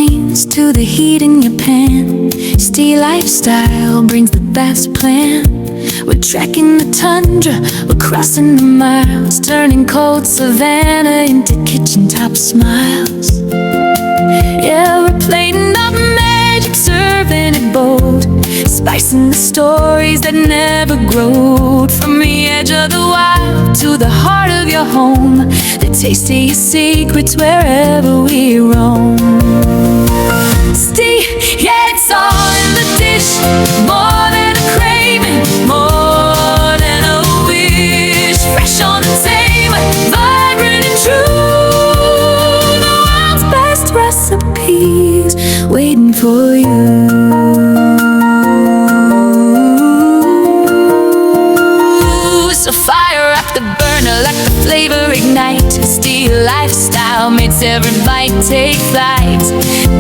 brains to the heat in your pan. Steel lifestyle brings the best plan. We're trekking the tundra, we're crossing the miles, turning cold savanna into kitchen top smiles. Yeah, we're plating up magic, serving it bold, spicing the stories that never growed. From the edge of the wild to the heart of your home, the taste of your secrets wherever we roam. Yeah, it's all in the dish, more than a craving, more than a wish. Fresh on the table, vibrant and true, the world's best recipes waiting for you. So fire up the burner, let the flavor ignite. Steel lifestyle makes every bite take flight.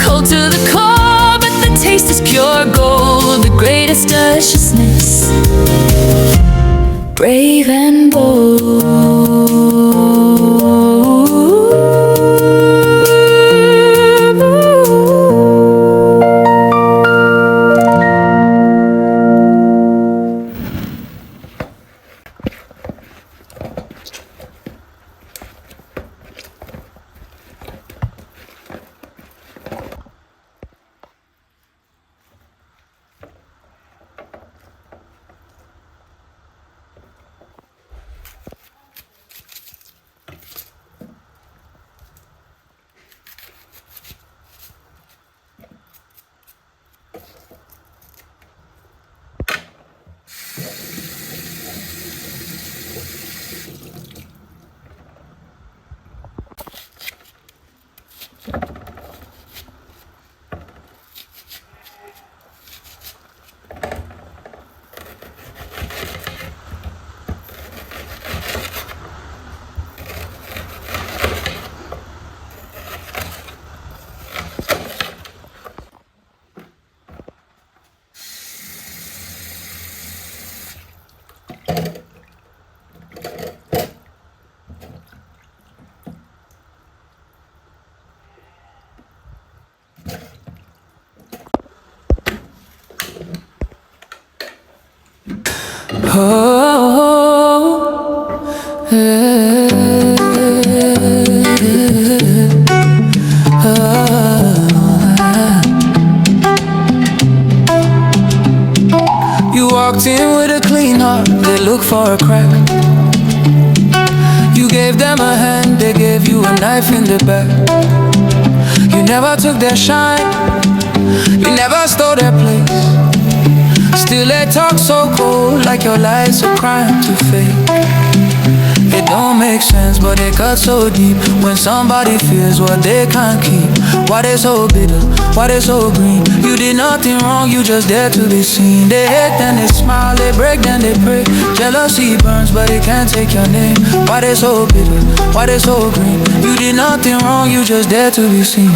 Cold to the core, but the taste is pure gold. The greatest deliciousness, brave and bold. You walked in with a clean heart, they look for a crack. You gave them a hand, they gave you a knife in the back. You never took their shine, you never stole their place. Still they talk so cold, like your life's a crime to fake. It don't make sense, but it cuts so deep when somebody feels what they can't keep. Why they so bitter, why they so green? You did nothing wrong, you just there to be seen. They hate, then they smile, they break, then they pray. Jealousy burns, but it can't take your name. Why they so bitter, why they so green? You did nothing wrong, you just there to be seen.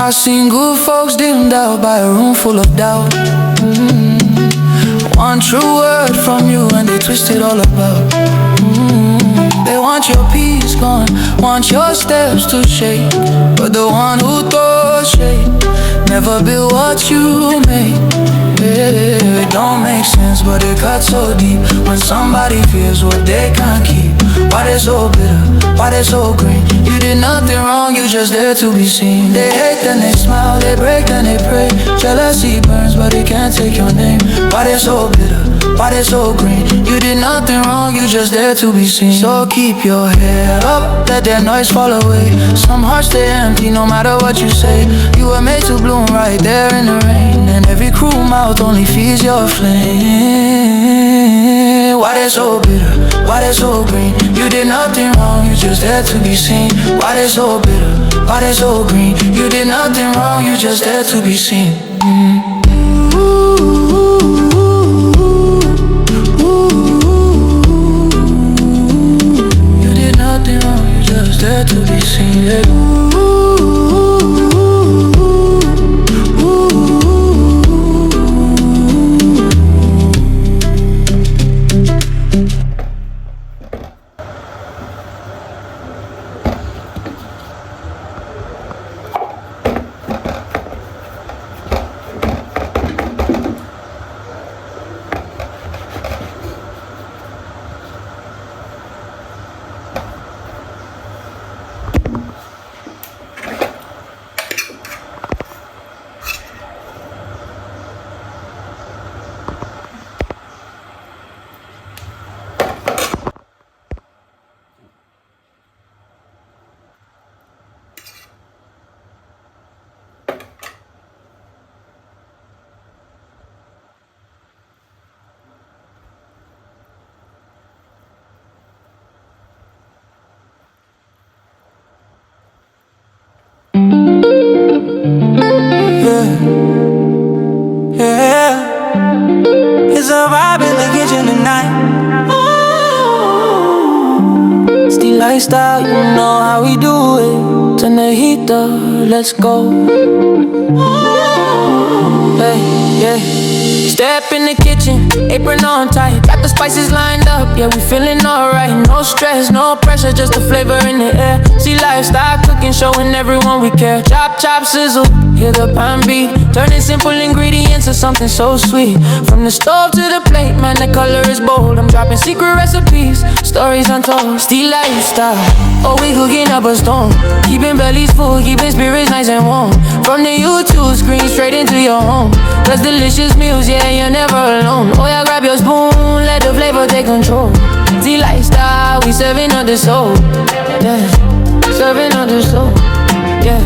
I've seen good folks dimmed out by a room full of doubt. One true word from you and they twist it all about. They want your peace gone, want your steps to shake. But the one who throws shade never built what you made. It don't make sense, but it cuts so deep when somebody feels what they can't keep. Why they so bitter, why they so green? You did nothing wrong, you just there to be seen. They hate, then they smile, they break, then they pray. Jealousy burns, but it can't take your name. Why they so bitter, why they so green? You did nothing wrong, you just there to be seen. So keep your head up, let that noise fall away. Some hearts stay empty no matter what you say. You were made to bloom right there in the rain, and every cruel mouth only feeds your flame. Why they so bitter, why they so green? You did nothing wrong, you just there to be seen. Why they so bitter, why they so green? You did nothing wrong, you just there to be seen. You did nothing wrong, you just there to be seen. lifestyle, you know how we do it. Turn the heat up, let's go. Hey, yeah. Step in the kitchen, apron on tight, got the spices lined up, yeah, we feeling alright. No stress, no pressure, just the flavor in the air. See lifestyle cooking, showing everyone we care. Chop, chop, sizzle, hear the pan beat, turning simple ingredients to something so sweet. From the stove to the plate, man, the color is bold. I'm dropping secret recipes, stories untold. Still lifestyle, oh, we cooking up a storm, keeping bellies full, keeping spirits nice and warm. From the YouTube screen straight into your home, cause delicious meals, yeah, you're never alone. Oh yeah, grab your spoon, let the flavor take control. The lifestyle, we serving on the soul, yeah, serving on the soul, yeah,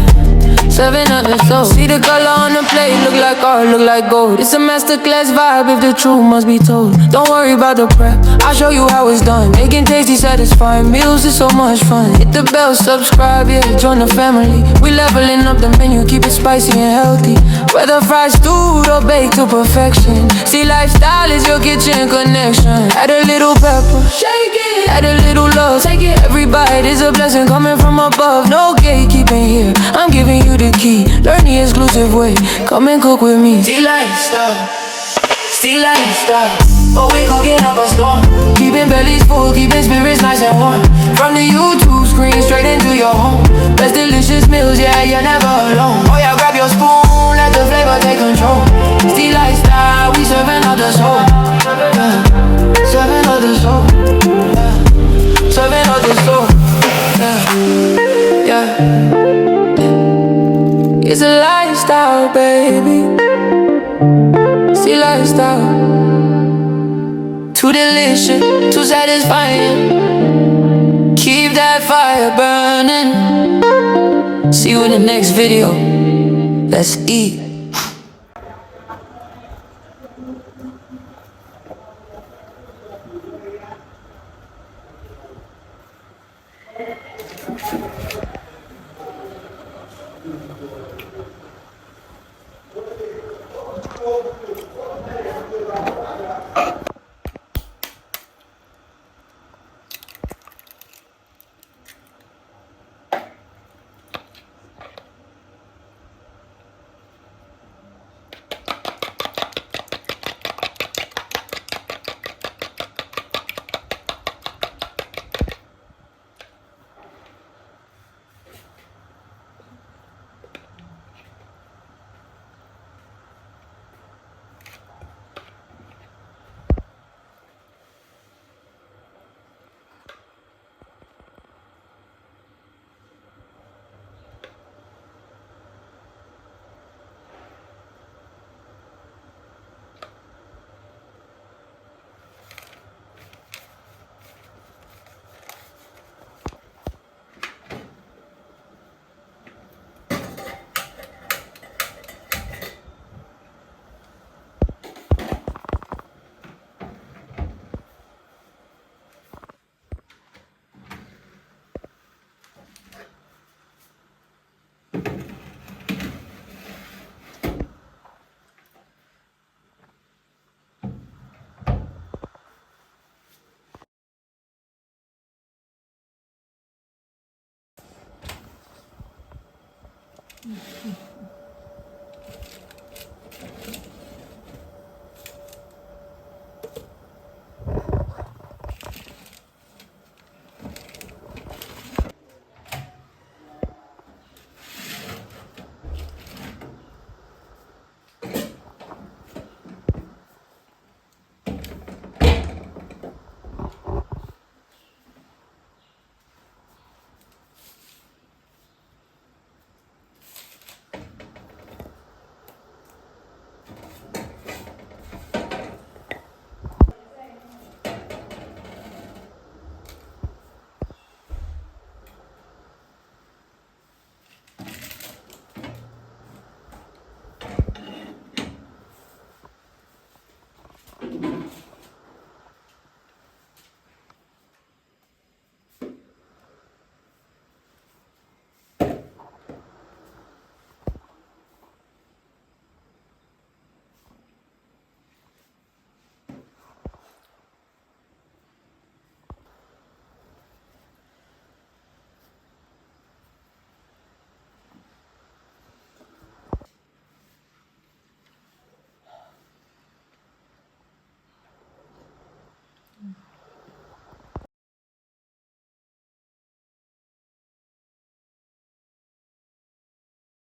serving on the soul. See the color on the plate, look like art, look like gold. It's a masterclass vibe if the truth must be told. Don't worry about the prep, I'll show you how it's done. Making tasty, satisfying meals is so much fun. Hit the bell, subscribe, yeah, join the family. We leveling up the menu, keep it spicy and healthy. Whether fried, stewed or baked to perfection. See, lifestyle is your kitchen connection. Add a little pepper, shake it. Add a little love, take it. Every bite is a blessing coming from above. No gatekeeping here, I'm giving you the key. Learn the exclusive way, come and cook with me. See lifestyle, see lifestyle. Oh, we cooking up a storm, keeping bellies full, keeping spirits nice and warm. From the YouTube screen straight into your home, best delicious meals, yeah, you're never alone. Oh yeah, grab your spoon, let the flavor take control. See lifestyle, we serving all the soul, yeah, serving all the soul, yeah, serving all the soul, yeah, yeah. It's a lifestyle, baby. See lifestyle, too delicious, too satisfying. Keep that fire burning. See you in the next video. Let's eat.